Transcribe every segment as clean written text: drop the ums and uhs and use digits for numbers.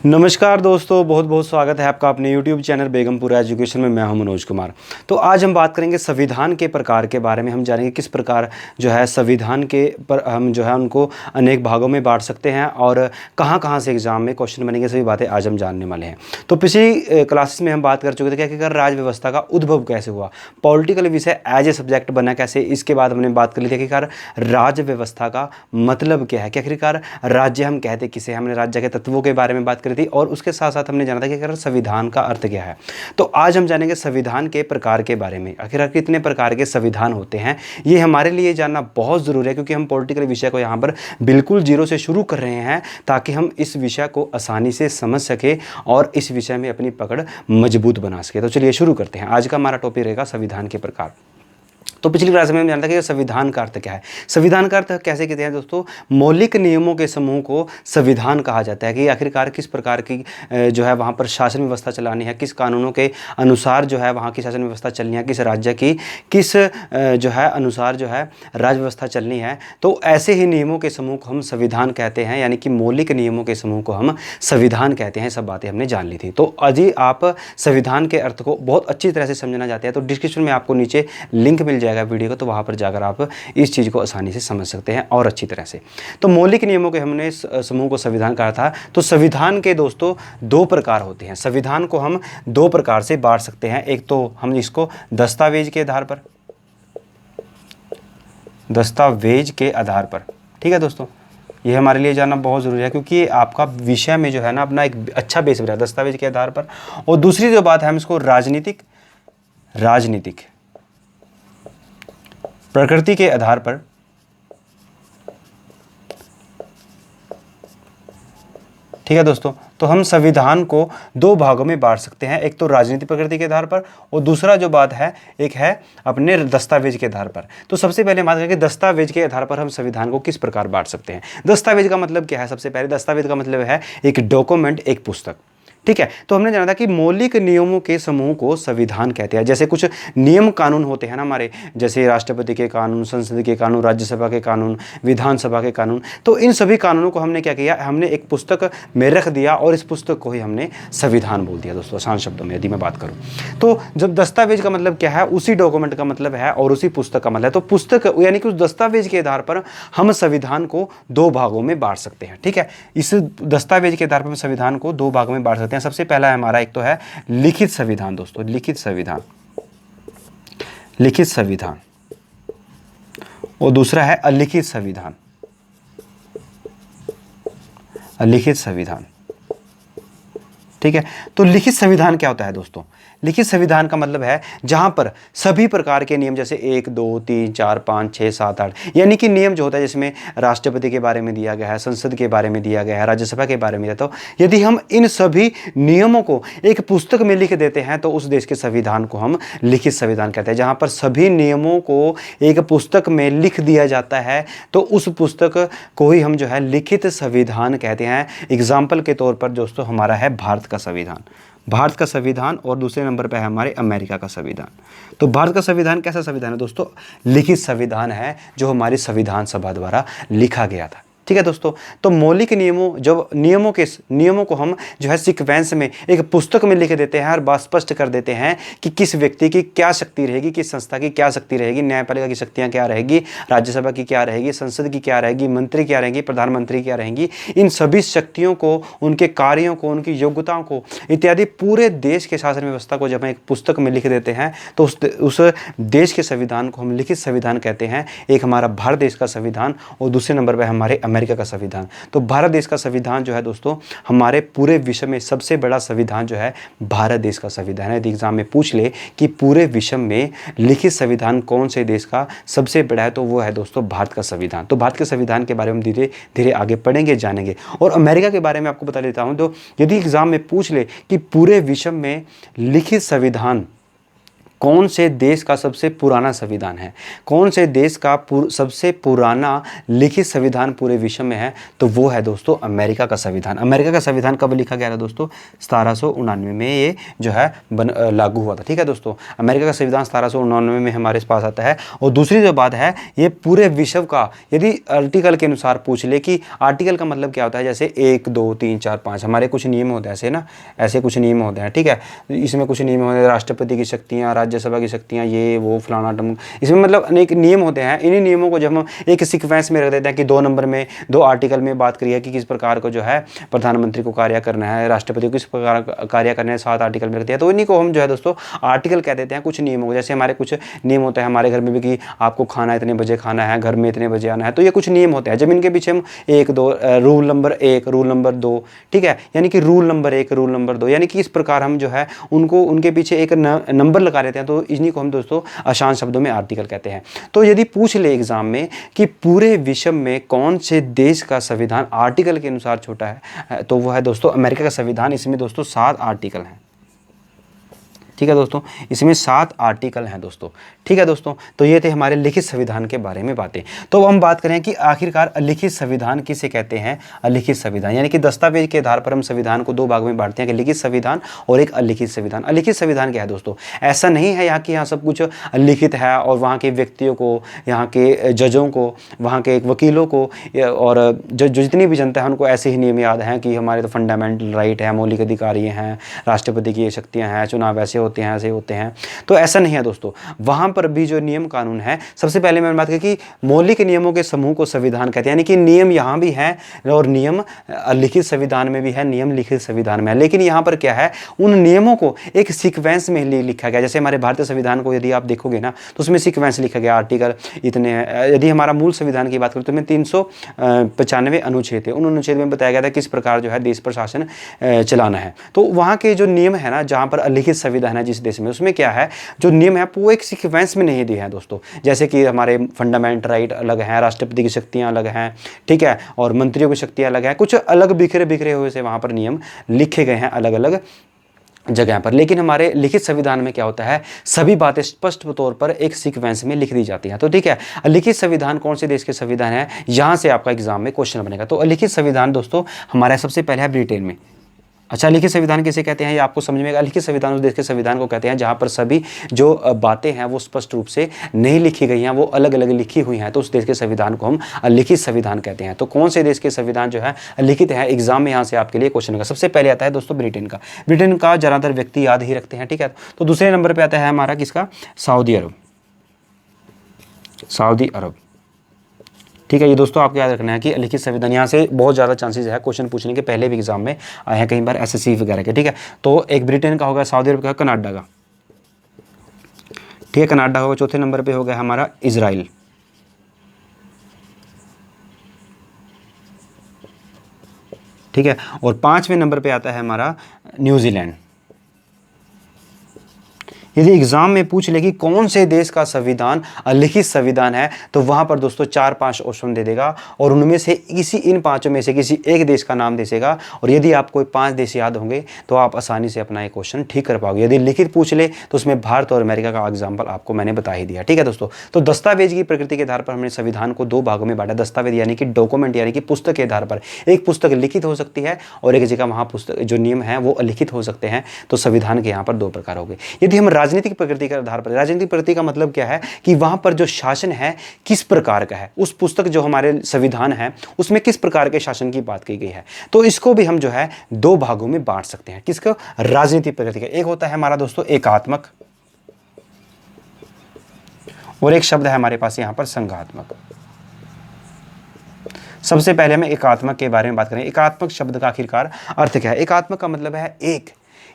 नमस्कार दोस्तों, बहुत बहुत स्वागत है आपका अपने YouTube चैनल बेगमपुरा एजुकेशन में। मैं हूं मनोज कुमार। तो आज हम बात करेंगे संविधान के प्रकार के बारे में। हम जानेंगे किस प्रकार जो है संविधान के पर हम जो है उनको अनेक भागों में बांट सकते हैं और कहां कहां से एग्जाम में क्वेश्चन बनेंगे, सभी बातें आज हम जानने वाले हैं। तो पिछली क्लासेस में हम बात कर चुके थे कि आखिरकार राज्य व्यवस्था का उद्भव कैसे हुआ, पॉलिटिकल विषय एज ए सब्जेक्ट बना कैसे। इसके बाद हमने बात कर ली थी कि आखिरकार राज्य व्यवस्था का मतलब क्या है, कि आखिरकार राज्य हम कहते किसे। हमने राज्य के तत्वों के बारे में बात करी थी और उसके साथ साथ हमने जाना था कि आखिर संविधान का अर्थ क्या है। तो आज हम जानेंगे संविधान के प्रकार के बारे में। आखिर कितने प्रकार के संविधान होते हैं, ये हमारे लिए जानना बहुत ज़रूरी है, क्योंकि हम पॉलिटिकल विषय को यहाँ पर बिल्कुल जीरो से शुरू कर रहे हैं ताकि हम इस विषय को आसानी से समझ सके और इस विषय में अपनी पकड़ मजबूत बना सके। तो चलिए शुरू करते हैं। आज का हमारा टॉपिक रहेगा संविधान के प्रकार। तो पिछली क्लास में हम जानते हैं कि संविधान का अर्थ क्या है। संविधान का अर्थ कैसे कहते हैं दोस्तों, मौलिक नियमों के समूह को संविधान कहा जाता है। कि आखिरकार किस प्रकार की जो है वहाँ पर शासन व्यवस्था चलानी है, किस कानूनों के अनुसार जो है वहाँ की शासन व्यवस्था चलनी है, किस राज्य की किस जो है अनुसार जो है राज्य व्यवस्था चलनी है। तो ऐसे ही नियमों के समूह को हम संविधान कहते हैं, यानी कि मौलिक नियमों के समूह को हम संविधान कहते हैं। सब बातें हमने जान ली थी। तो अजी आप संविधान के अर्थ को बहुत अच्छी तरह से समझना चाहते हैं तो डिस्क्रिप्शन में आपको नीचे लिंक मिल जाएगा वीडियो को, तो वहां पर जाकर आप इस चीज़ को आसानी से समझ सकते हैं और अच्छी तरह से। तो मौलिक नियमों के हमने इस समूह को संविधान कहा था। तो संविधान के दोस्तों दो प्रकार होते हैं। संविधान को हम दो प्रकार से बांट सकते हैं। एक तो हम इसको दस्तावेज के आधार पर, दस्तावेज के आधार पर, ठीक है दोस्तों, ये हमारे लिए जानना बहुत ज़रूरी है क्योंकि ये आपका विषय में जो है ना अपना एक अच्छा बेस बना है दस्तावेज के आधार पर। और दूसरी जो बात है हम इसको राजनीतिक प्रकृति के आधार पर, ठीक है दोस्तों। तो हम संविधान को दो भागों में बांट सकते हैं, एक तो राजनीतिक प्रकृति के आधार पर और दूसरा जो बात है एक है अपने दस्तावेज के आधार पर। तो सबसे पहले बात करें कि दस्तावेज के आधार पर हम संविधान को किस प्रकार बांट सकते हैं। दस्तावेज का मतलब क्या है, सबसे पहले दस्तावेज का मतलब है एक डॉक्यूमेंट, एक पुस्तक, ठीक है। तो हमने जाना था कि मौलिक नियमों के समूह को संविधान कहते हैं। जैसे कुछ नियम कानून होते हैं ना हमारे, जैसे राष्ट्रपति के कानून, संसद के कानून, राज्यसभा के कानून, विधानसभा के कानून। तो इन सभी कानूनों को हमने क्या किया, हमने एक पुस्तक में रख दिया और इस पुस्तक को ही हमने संविधान बोल दिया दोस्तों, आसान शब्दों में यदि मैं बात करूँ। तो जब दस्तावेज का मतलब क्या है, उसी डॉक्यूमेंट का मतलब है और उसी पुस्तक का मतलब है। तो पुस्तक यानी कि उस दस्तावेज के आधार पर हम संविधान को दो भागों में बांट सकते हैं, ठीक है। इस दस्तावेज के आधार पर हम संविधान को दो भागों में बांट सकते हैं। सबसे पहला है हमारा, एक तो है लिखित संविधान दोस्तों, लिखित संविधान और दूसरा है अलिखित संविधान, ठीक है। तो लिखित संविधान क्या होता है दोस्तों, लिखित संविधान का मतलब है जहां पर सभी प्रकार के नियम, जैसे 1 2 3 4 5 6 7 8, यानी कि नियम जो होता है जिसमें राष्ट्रपति के बारे में दिया गया है, संसद के बारे में दिया गया है, राज्यसभा के बारे में दिया। तो यदि हम इन सभी नियमों को एक पुस्तक में लिख देते हैं तो उस देश के संविधान को हम लिखित संविधान कहते हैं। जहां पर सभी नियमों को एक पुस्तक में लिख दिया जाता है तो उस पुस्तक को ही हम जो है लिखित संविधान कहते हैं। एग्जाम्पल के तौर पर दोस्तों हमारा है भारत का संविधान और दूसरे नंबर पे है हमारे अमेरिका का संविधान। तो भारत का संविधान कैसा संविधान है दोस्तों, लिखित संविधान है जो हमारी संविधान सभा द्वारा लिखा गया था, ठीक है दोस्तों। तो मौलिक नियमों, जब नियमों को हम जो है सीक्वेंस में एक पुस्तक में लिख देते हैं और बात स्पष्ट कर देते हैं कि किस व्यक्ति की क्या शक्ति रहेगी, किस संस्था की क्या शक्ति रहेगी, न्यायपालिका की शक्तियां क्या रहेगी, राज्यसभा की क्या रहेगी, संसद की क्या रहेगी, मंत्री क्या रहेंगी, प्रधानमंत्री क्या रहेंगी, इन सभी शक्तियों को, उनके कार्यों को, उनकी योग्यताओं को इत्यादि पूरे देश के शासन व्यवस्था को जब हम एक पुस्तक में लिख देते हैं तो उस देश के संविधान को हम लिखित संविधान कहते हैं। एक हमारा भारत देश का संविधान और दूसरे नंबर पर हमारे अमेरिका का संविधान। तो भारत देश का संविधान जो है दोस्तों हमारे पूरे विश्व में सबसे बड़ा संविधान जो है भारत देश का संविधान है। यदि एग्जाम में पूछ ले कि पूरे विश्व में लिखित संविधान कौन से देश का सबसे बड़ा है तो वो है दोस्तों भारत का संविधान। तो भारत के संविधान के बारे में धीरे धीरे आगे पढ़ेंगे, जानेंगे। और अमेरिका के बारे में आपको बता देता हूं, तो यदि एग्जाम में पूछ ले कि पूरे विश्व में लिखित संविधान कौन से देश का सबसे पुराना संविधान है, कौन से देश का सबसे पुराना लिखित संविधान पूरे विश्व में है, तो वो है दोस्तों अमेरिका का संविधान। अमेरिका का संविधान कब लिखा गया था दोस्तों? 1799 में ये जो है लागू हुआ था। ठीक है दोस्तों, अमेरिका का संविधान 1799 में हमारे पास आता है। और दूसरी जो बात है, ये पूरे विश्व का यदि आर्टिकल के अनुसार पूछ ले कि आर्टिकल का मतलब क्या होता है, जैसे 1 2 3 4 5 हमारे कुछ नियम होते हैं ऐसे ना, ऐसे कुछ नियम होते हैं। ठीक है, इसमें कुछ नियम होते हैं, राष्ट्रपति की शक्तियाँ, राज्यसभा की शक्तियाँ, ये वो फलाना टम, इसमें मतलब अनेक नियम होते हैं। इन्हीं नियमों को जब हम एक सीक्वेंस में रख देते हैं कि 2 नंबर में 2 आर्टिकल में बात करिए कि किस प्रकार को जो है प्रधानमंत्री को कार्य करना है, राष्ट्रपति को किस प्रकार कार्य करना है, 7 आर्टिकल में रख दिया, तो इन्हीं को हम जो है दोस्तों आर्टिकल कह देते हैं। कुछ नियमों को, जैसे हमारे कुछ नियम होते हैं हमारे घर में भी कि आपको खाना इतने बजे खाना है, घर में इतने बजे आना है, तो ये कुछ नियम होते हैं। जब इनके पीछे हम 1 2 रूल नंबर 1 रूल नंबर 2, ठीक है, यानी कि रूल नंबर 1 रूल नंबर 2, यानी कि इस प्रकार हम जो है उनको उनके पीछे एक नंबर लगा देते हैं, तो इन्हीं को हम दोस्तों आसान शब्दों में आर्टिकल कहते हैं। तो यदि पूछ ले एग्जाम में कि पूरे विश्व में कौन से देश का संविधान आर्टिकल के अनुसार छोटा है, तो वो है दोस्तों अमेरिका का संविधान। इसमें दोस्तों 7 आर्टिकल हैं। ठीक है दोस्तों, इसमें 7 आर्टिकल हैं दोस्तों। ठीक है दोस्तों, तो ये थे हमारे लिखित संविधान के बारे में बातें। तो अब हम बात करें कि आखिरकार लिखित संविधान किसे कहते हैं? अलिखित संविधान, यानी कि दस्तावेज के आधार पर हम संविधान को 2 भाग में बांटते हैं कि लिखित संविधान और एक अलिखित संविधान। अलिखित संविधान क्या है दोस्तों? ऐसा नहीं है यहाँ कि यहाँ सब कुछ लिखित है और वहाँ के व्यक्तियों को, यहाँ के जजों को, वहाँ के वकीलों को और जो जितनी भी जनता है उनको ऐसे ही नियम याद हैं कि हमारे तो फंडामेंटल राइट है, मौलिक अधिकार ये हैं, राष्ट्रपति की ये शक्तियाँ हैं, चुनाव ऐसे होते हैं, ऐसे होते हैं। तो ऐसा नहीं है दोस्तों, वहाँ पर भी जो नियम कानून है, सबसे पहले मैंने बात की कि मौलिक नियमों के समूह को संविधान कहते हैं, यानी कि नियम यहाँ भी हैं और नियम लिखित संविधान में भी है, नियम लिखित संविधान में है। लेकिन यहाँ पर क्या है, उन नियमों को एक सीक्वेंस में लिखा गया। जैसे हमारे भारतीय संविधान को यदि आप देखोगे ना, तो उसमें सीक्वेंस लिखा गया, आर्टिकल इतने हैं। यदि हमारा मूल संविधान की बात करें तो उसमें 395 अनुच्छेद थे। उन अनुच्छेद में बताया गया था किस प्रकार जो है देश प्रशासन चलाना है। तो वहाँ के जो नियम है ना, जहाँ पर लिखित संविधान है जिस देश में, उसमें क्या है, जो नियम है वो एक सीक्वेंस में नहीं दिए हैं दोस्तों। जैसे कि हमारे फंडामेंटल राइट अलग हैं, राष्ट्रपति की शक्तियाँ अलग हैं, ठीक है, और मंत्रियों की शक्तियाँ अलग हैं, कुछ अलग बिखरे बिखरे हुए से वहाँ पर नियम लिखे गए हैं अलग अलग जगह पर। लेकिन हमारे लिखित संविधान में क्या होता है, सभी बातें स्पष्ट तौर पर एक सीक्वेंस में लिख दी जाती हैं। तो ठीक है, लिखित संविधान कौन से देश के संविधान है, यहाँ से आपका एग्जाम में क्वेश्चन बनेगा। तो लिखित संविधान दोस्तों हमारा सबसे पहले है ब्रिटेन में। अच्छा, लिखित संविधान किसे कहते हैं ये आपको समझ में आएगा। लिखित संविधान उस देश के संविधान को कहते हैं जहाँ पर सभी जो बातें हैं वो स्पष्ट रूप से नहीं लिखी गई हैं, वो अलग अलग लिखी हुई हैं, तो उस देश के संविधान को हम लिखित संविधान कहते हैं। तो कौन से देश के संविधान जो है लिखित है, एग्जाम में यहाँ से आपके लिए क्वेश्चन होगा। सबसे पहले आता है दोस्तों ब्रिटेन का। ब्रिटेन का ज़्यादातर व्यक्ति याद ही रखते हैं, ठीक है। तो दूसरे नंबर पर आता है हमारा किसका, सऊदी अरब। सऊदी अरब, ठीक है। ये दोस्तों आपको याद रखना है कि लिखित संविधान, यहाँ से बहुत ज़्यादा चांसेस है क्वेश्चन पूछने के, पहले भी एग्जाम में आए हैं कई बार एसएससी वगैरह के, ठीक है। तो एक ब्रिटेन का होगा, सऊदी अरब का, कनाडा का, ठीक है, कनाडा होगा। चौथे नंबर पे हो गया हमारा इजराइल, ठीक है। और 5वें नंबर पे आता है हमारा न्यूजीलैंड। यदि एग्जाम में पूछ ले कि कौन से देश का संविधान लिखित संविधान है, तो वहां पर दोस्तों 4-5 ऑप्शन दे देगा और उनमें से इन 5 में से किसी एक देश का नाम दे देगा। और यदि आपको 5 देश याद होंगे तो आप आसानी से अपना एक क्वेश्चन ठीक कर पाओगे। यदि लिखित पूछ ले तो उसमें भारत और अमेरिका का एग्जाम्पल आपको मैंने बता ही दिया, ठीक है दोस्तों। तो दस्तावेज की प्रकृति के आधार पर हमने संविधान को 2 भागों में बांटा। दस्तावेज यानी कि डॉक्यूमेंट, यानी कि पुस्तक के आधार पर। एक पुस्तक लिखित हो सकती है और एक जगह वहाँ पुस्तक जो नियम है वो अलिखित हो सकते हैं। तो संविधान के यहाँ पर 2 प्रकार हो गए। यदि हम राजनीतिक प्रकृति के आधार पर, राजनीतिक प्रकृति का मतलब क्या है कि वहां पर जो शासन है किस प्रकार का है, उस पुस्तक जो हमारे संविधान है उसमें किस प्रकार के शासन की बात की गई है, तो इसको भी हम जो है 2 भागों में बांट सकते हैं। किसको, राजनीतिक प्रकृति का। एक होता है हमारा दोस्तों एकात्मक, और एक शब्द है हमारे पास यहां पर संघात्मक। सबसे पहले हमें एकात्मक के बारे में बात करें। एकात्मक शब्द का आखिरकार अर्थ क्या है? एकात्मक का मतलब है एक,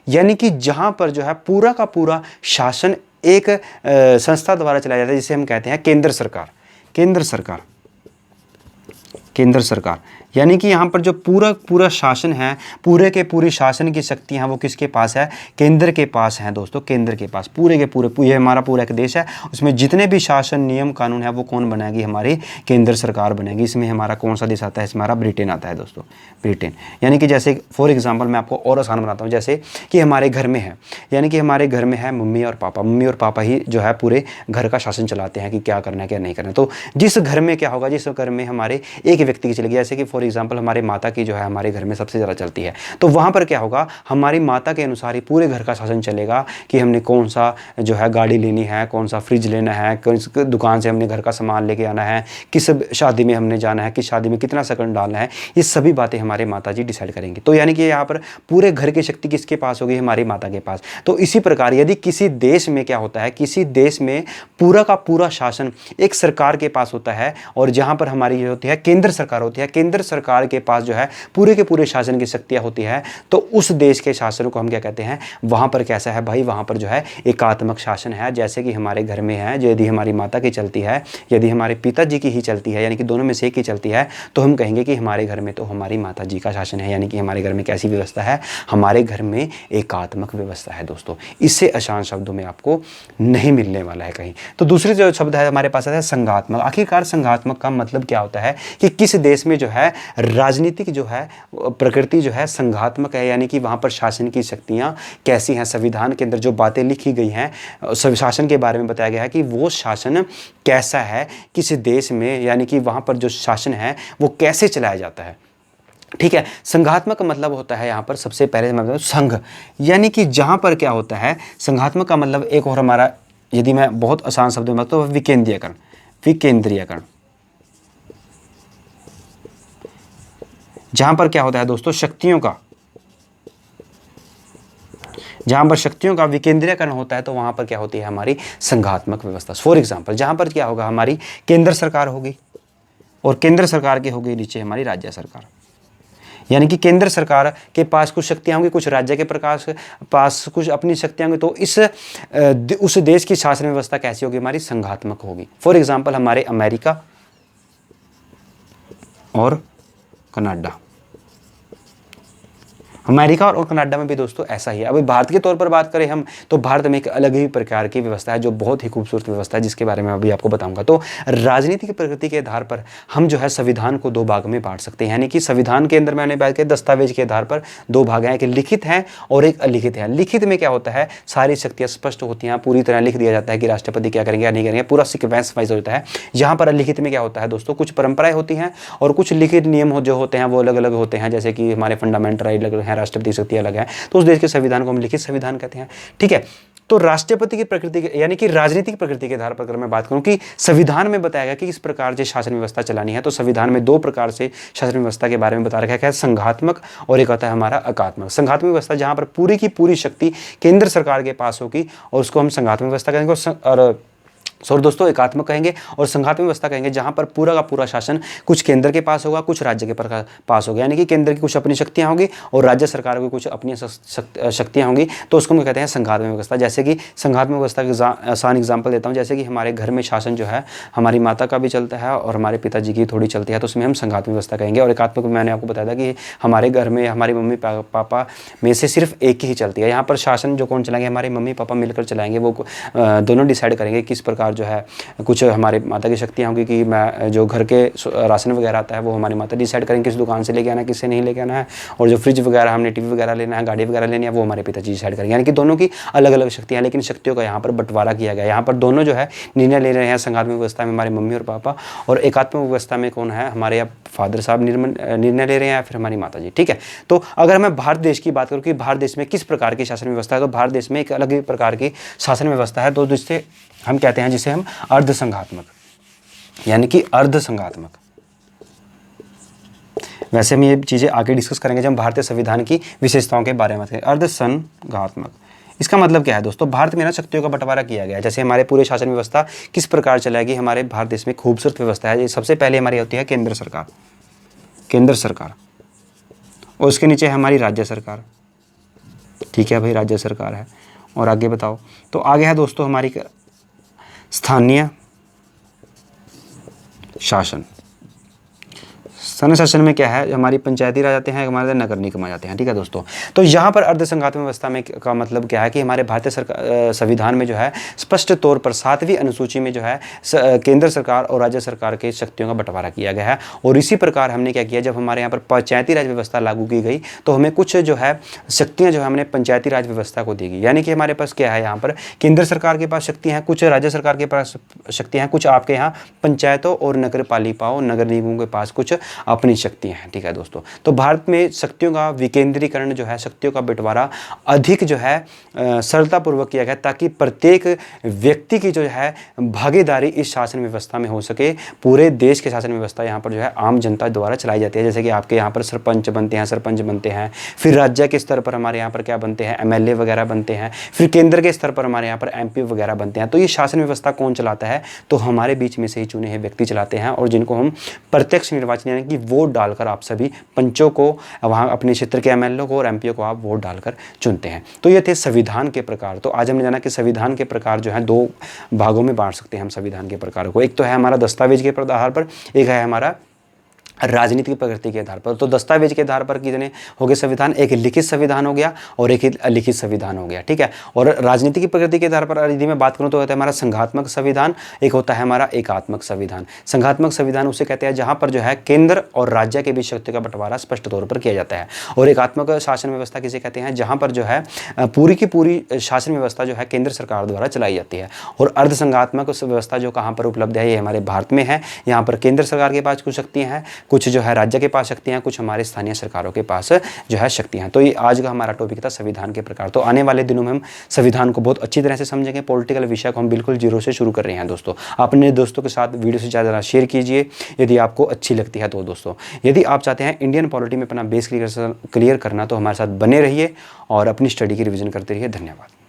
यानी कि जहां पर जो है पूरा का पूरा शासन एक संस्था द्वारा चलाया जाता है, जिसे हम कहते हैं केंद्र सरकार। केंद्र सरकार, केंद्र सरकार, यानी कि यहाँ पर जो पूरा पूरा शासन है, पूरे के पूरी शासन की शक्तियाँ हैं वो किसके पास है? केंद्र के पास हैं दोस्तों, केंद्र के पास। पूरे के पूरे ये हमारा पूरा एक देश है, उसमें जितने भी शासन नियम कानून है वो कौन बनाएगी? हमारी केंद्र सरकार बनेगी। इसमें हमारा कौन सा देश आता है? इसमें हमारा ब्रिटेन आता है दोस्तों, ब्रिटेन। यानी कि जैसे फॉर एग्जाम्पल मैं आपको और आसान बनाता हूँ, जैसे कि हमारे घर में है, यानी कि हमारे घर में है मम्मी और पापा। मम्मी और पापा ही जो है पूरे घर का शासन चलाते हैं कि क्या करना है क्या नहीं करना है। तो जिस घर में क्या होगा, जिस घर में हमारे एक व्यक्ति की चलेगी, जैसे कि फॉर एग्जांपल हमारे माता की जो है हमारे घर में सबसे ज़्यादा चलती है, तो वहाँ पर क्या होगा, हमारी माता के अनुसार ही पूरे घर का शासन चलेगा कि हमने कौन सा जो है गाड़ी लेनी है, कौन सा फ्रिज लेना है, किस दुकान से हमने घर का सामान लेके आना है, किस शादी में हमने जाना है, किस शादी में कितना सेकंड डालना है, ये सभी बातें हमारे माता जी डिसाइड करेंगे। तो यानी कि यहाँ पर पूरे घर की शक्ति किसके पास होगी? हमारी माता के पास। तो इसी प्रकार यदि किसी देश में क्या होता है, किसी देश में पूरा का पूरा शासन एक सरकार के पास होता है, और जहाँ पर हमारी जो होती है केंद्र सरकार होती है, केंद्र सरकार के पास जो है पूरे के पूरे शासन की शक्तियाँ होती है, तो उस देश के शासन को हम क्या कहते हैं? वहाँ पर कैसा है भाई? वहाँ पर जो है एकात्मक शासन है। जैसे कि हमारे घर में है, जो यदि हमारी माता की चलती है, यदि हमारे पिताजी की ही चलती है, यानी कि दोनों में से एक की चलती है, तो हम कहेंगे कि हमारे घर में तो हमारी माता जी का शासन है। यानी कि हमारे घर में कैसी व्यवस्था है? हमारे घर में एकात्मक व्यवस्था है दोस्तों। इससे आसान शब्दों में आपको नहीं मिलने वाला है कहीं। तो दूसरी जो शब्द है हमारे पास है संघात्मक। आखिरकार संघात्मक का मतलब क्या होता है कि किस देश में जो है राजनीतिक जो है प्रकृति जो है संघात्मक है, यानी कि वहाँ पर शासन की शक्तियाँ कैसी हैं। संविधान के अंदर जो बातें लिखी गई हैं शासन के बारे में बताया गया है कि वो शासन कैसा है किस देश में, यानी कि वहाँ पर जो शासन है वो कैसे चलाया जाता है। ठीक है। संघात्मक का मतलब होता है यहाँ पर सबसे पहले मतलब संघ, यानी कि जहाँ पर क्या होता है संघात्मक का मतलब एक और हमारा, यदि मैं बहुत आसान शब्द में तो विकेंद्रीयकरण। विकेंद्रीयकरण जहाँ पर क्या होता है दोस्तों शक्तियों का, जहाँ पर शक्तियों का विकेंद्रीयकरण होता है, तो वहाँ पर क्या होती है हमारी संघात्मक व्यवस्था। फॉर एग्जाम्पल जहाँ पर क्या होगा हमारी केंद्र सरकार होगी, और केंद्र सरकार की होगी नीचे हमारी राज्य सरकार। यानी कि केंद्र सरकार के पास कुछ शक्तियाँ होंगी, कुछ राज्य के पास कुछ अपनी शक्तियाँ होंगी, तो उस देश की शासन व्यवस्था कैसी होगी? हमारी संघात्मक होगी। फॉर एग्जाम्पल हमारे अमेरिका और कनाडा, अमेरिका और कनाडा में भी दोस्तों ऐसा ही है। अभी भारत के तौर पर बात करें हम, तो भारत में एक अलग ही प्रकार की व्यवस्था है जो बहुत ही खूबसूरत व्यवस्था है, जिसके बारे में अभी आपको बताऊंगा। तो राजनीतिक प्रकृति के आधार पर हम जो है संविधान को दो भाग में बांट सकते हैं। यानी कि संविधान के अंदर मैंने बात की दस्तावेज के आधार पर दो भाग हैं, एक लिखित है और एक अलिखित है। लिखित में क्या होता है सारी शक्तियाँ स्पष्ट होती हैं, पूरी तरह लिख दिया जाता है कि राष्ट्रपति क्या करेंगे या नहीं करेंगे, पूरा सिक्वेंस वाइज होता है। यहाँ पर अलिखित में क्या होता है दोस्तों कुछ परंपराएं होती हैं और कुछ लिखित नियम जो होते हैं वो अलग अलग होते हैं, जैसे कि हमारे फंडामेंटल राइट अलग हैं, राष्ट्रपति शक्ति अलग है, तो उस देश के संविधान को हम लिखित संविधान कहते हैं। ठीक है। तो राष्ट्रपति की प्रकृति यानी कि राजनीतिक प्रकृति के आधार पर अगर मैं बात करूं कि संविधान में बताया गया कि किस प्रकार से शासन व्यवस्था चलानी है, तो संविधान में दो प्रकार से शासन व्यवस्था के बारे में बता रखा है, संघात्मक और एक आता है हमारा एकात्मक। संघात्मक व्यवस्था जहां पर पूरी की पूरी शक्ति केंद्र सरकार के पास होगी और उसको हम संघात्मक व्यवस्था कहेंगे, और दोस्तों एकात्मक कहेंगे, और संघात्मक व्यवस्था कहेंगे जहां पर पूरा का पूरा शासन कुछ केंद्र के पास होगा, कुछ राज्य के पास होगा। यानी कि केंद्र की कुछ अपनी शक्तियां होंगी और राज्य सरकार की कुछ अपनी शक्तियां होंगी, तो उसको हम कहते हैं संघात्मक व्यवस्था। जैसे कि संघात्मक व्यवस्था का आसान एग्जाम्पल देता हूं, जैसे कि हमारे घर में शासन जो है हमारी माता का भी चलता है और हमारे पिताजी की थोड़ी चलती है, तो उसमें हम संघात्मक व्यवस्था कहेंगे। और एकात्मक मैंने आपको बताया था कि हमारे घर में हमारी मम्मी पापा में से सिर्फ एक ही चलती है। यहाँ पर शासन जो कौन चलाएंगे, हमारे मम्मी पापा मिलकर चलाएंगे, वो दोनों डिसाइड करेंगे किस प्रकार जो है। कुछ हमारे माता की शक्तियाँ होंगी कि मैं जो घर के राशन वगैरह आता है वो हमारी माता डिसाइड करेंगे किस दुकान से लेके आना है, किससे नहीं लेके आना है, और जो फ्रिज वगैरह हमने टीवी वगैरह लेना है, गाड़ी वगैरह लेनी है, वो हमारे पिताजी डिसाइड करेंगे। यानी कि दोनों की अलग अलग शक्तियाँ, लेकिन शक्तियों का यहाँ पर बंटवारा किया गया। यहाँ पर दोनों जो है निर्णय ले रहे हैं संघात्मक व्यवस्था में हमारे मम्मी और पापा, और एकात्मक व्यवस्था में कौन है हमारे फादर साहब निर्णय ले रहे हैं या फिर हमारी माता जी। ठीक है। तो अगर मैं भारत देश की बात करूँ कि भारत देश में किस प्रकार की शासन व्यवस्था है, तो भारत देश में एक अलग ही प्रकार की शासन व्यवस्था है, तो जिससे हम कहते हैं जिसे हम अर्धसंघात्मक, यानी कि अर्धसंघात्मक। वैसे हम ये चीजें आगे डिस्कस करेंगे जब हम भारतीय संविधान की विशेषताओं के बारे में बात करेंगे। अर्धसंघात्मक इसका मतलब क्या है दोस्तों, भारत में ना शक्तियों का बंटवारा किया गया है। जैसे हमारे पूरे शासन व्यवस्था किस प्रकार चलाएगी, हमारे भारत देश में खूबसूरत व्यवस्था है। सबसे पहले हमारी होती है केंद्र सरकार, केंद्र सरकार, और उसके नीचे हमारी राज्य सरकार। ठीक है भाई, राज्य सरकार है। और आगे बताओ, तो आगे है दोस्तों हमारी स्थानीय शासन। स्थानीय शासन में क्या है, हमारी पंचायती राज आते हैं, हमारे नगर निगम आ जाते हैं। ठीक है दोस्तों, तो यहाँ पर अर्धसंघात्मक व्यवस्था में का मतलब क्या है कि हमारे भारतीय संविधान में जो है स्पष्ट तौर पर 7वीं अनुसूची में जो है केंद्र सरकार और राज्य सरकार के शक्तियों का बंटवारा किया गया है। और इसी प्रकार हमने क्या किया, जब हमारे यहाँ पर पंचायती राज व्यवस्था लागू की गई तो हमें कुछ जो है शक्तियाँ जो है हमने पंचायती राज व्यवस्था को दी गई। यानी कि हमारे पास क्या है, यहाँ पर केंद्र सरकार के पास शक्तियाँ हैं, कुछ राज्य सरकार के पास शक्तियाँ हैं, कुछ आपके यहाँ पंचायतों और नगर पालिकाओं नगर निगमों के पास कुछ अपनी शक्तियाँ हैं। ठीक है दोस्तों, तो भारत में शक्तियों का विकेंद्रीकरण जो है, शक्तियों का बंटवारा अधिक जो है सरलतापूर्वक किया गया, ताकि प्रत्येक व्यक्ति की जो है भागीदारी इस शासन व्यवस्था में हो सके। पूरे देश की शासन व्यवस्था यहाँ पर जो है आम जनता द्वारा चलाई जाती है। जैसे कि आपके यहाँ पर सरपंच बनते हैं, फिर राज्य के स्तर पर हमारे यहाँ पर क्या बनते हैं, MLA वगैरह बनते हैं, फिर केंद्र के स्तर पर हमारे यहाँ पर MP वगैरह बनते हैं। तो ये शासन व्यवस्था कौन चलाता है, तो हमारे बीच में से ही चुने हुए व्यक्ति चलाते हैं, और जिनको हम प्रत्यक्ष निर्वाचन यानी कि वोट डालकर आप सभी पंचों को, वहाँ अपने क्षेत्र के MLA को और MP को आप वोट डालकर चुनते हैं। तो ये थे संविधान के प्रकार। तो आज हमने जाना कि संविधान के प्रकार जो है 2 भागों में बांट सकते हैं हम संविधान के प्रकार को। एक तो है हमारा दस्तावेज के आधार पर, एक है हमारा राजनीतिक प्रकृति के आधार पर। तो दस्तावेज के आधार पर कितने हो गए संविधान, एक लिखित संविधान हो गया और एक अलिखित संविधान हो गया। ठीक है, और राजनीतिक प्रकृति के आधार पर यदि मैं बात करूं तो होता है हमारा संघात्मक संविधान, एक होता है हमारा एकात्मक संविधान। संघात्मक संविधान उसे कहते हैं जहां पर जो है केंद्र और राज्य के बीच शक्ति का बंटवारा स्पष्ट तौर पर किया जाता है। और एकात्मक शासन व्यवस्था किसे कहते हैं, जहां पर जो है पूरी की पूरी शासन व्यवस्था जो है केंद्र सरकार द्वारा चलाई जाती है। और अर्धसंघात्मक व्यवस्था जो कहाँ पर उपलब्ध है, ये हमारे भारत में है। यहाँ पर केंद्र सरकार के पास कुछ शक्तियाँ हैं, कुछ जो है राज्य के पास शक्तियाँ, कुछ हमारे स्थानीय सरकारों के पास जो है शक्तियाँ। तो ये आज का हमारा टॉपिक था संविधान के प्रकार। तो आने वाले दिनों में हम संविधान को बहुत अच्छी तरह से समझेंगे। पॉलिटिकल विषय को हम बिल्कुल जीरो से शुरू कर रहे हैं दोस्तों। अपने दोस्तों के साथ वीडियो से ज़्यादा शेयर कीजिए यदि आपको अच्छी लगती है तो दोस्तों। यदि आप चाहते हैं इंडियन पॉलिटी में अपना बेस क्लियर करना तो हमारे साथ बने रहिए और अपनी स्टडी की रिविजन करते रहिए। धन्यवाद।